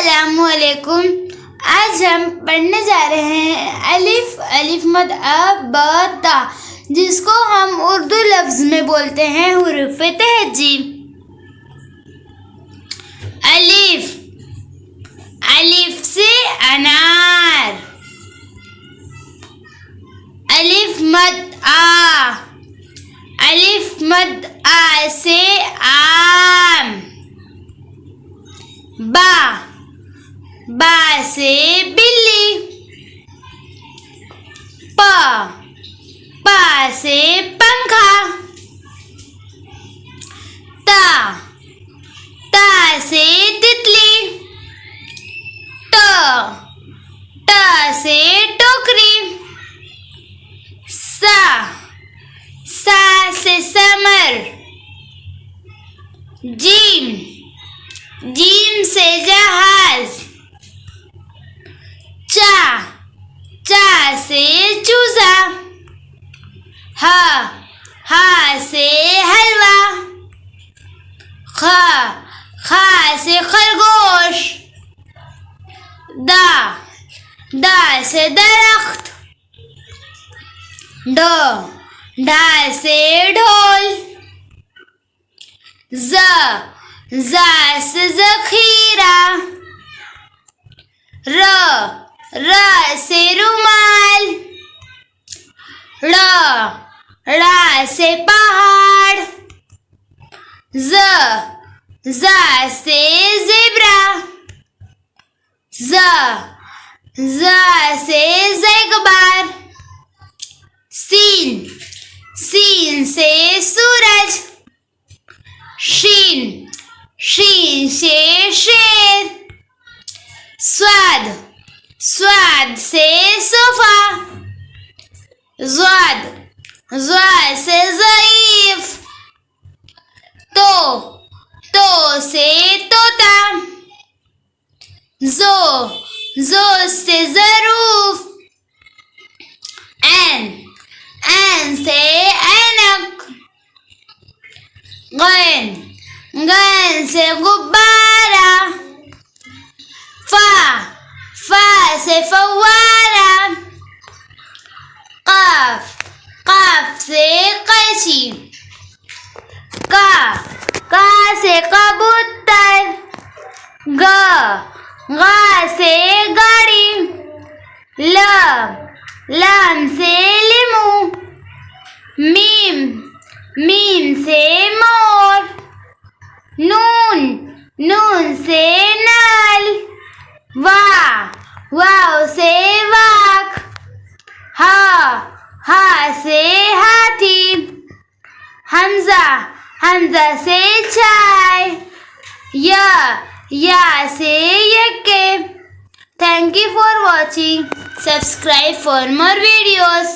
अस्सलामुअलैकुम। आज हम पढ़ने जा रहे हैं अलिफ। अलिफ मद अ ब ता, जिसको हम उर्दू लफ्ज में बोलते हैं हुरूफ तहजीब। अलिफ, अलिफ से अनार। अलिफ मद आ, अलिफ मद आ से आम। बा, बा से बिल्ली। प, प से पंखा। ता, ता से तितली। ट, ट से टोकरी। सा, सा से समर। जीम, जीम से जहाज। चा, चा से चूजा। ह, ह से हलवा। ख, ख से खरगोश। दा, दा से दरख्त। ढ, ढा से ढोल। ज, ज़ा से ज़ख़ीरा। र, र से रुमाल। ड़, ड़ से पहाड़। ज़, ज़ से ज़ेब्रा। ज़, ज़ से ज़ेगबार। सीन, सीन से सूरज। शीन, शीन से शेर। स्वाद, स्वाद से सोफा। ज़्वाद, ज़्वाद से ज़ईफ। तो से तोता। जो से ज़रूफ। ऐन से ऐनक। गैन, गैन से गुब्बारा। फा से फव्वारा। काफ, काफ से कैची। का से कबूतर। ग, गा से गाड़ी। लाम से लीमू। मीम, मीम से मोर। नून से नल। वाव से वाक। हा से हाथी। हमजा से चाय। या से यके। Thank you for watching. Subscribe for more videos.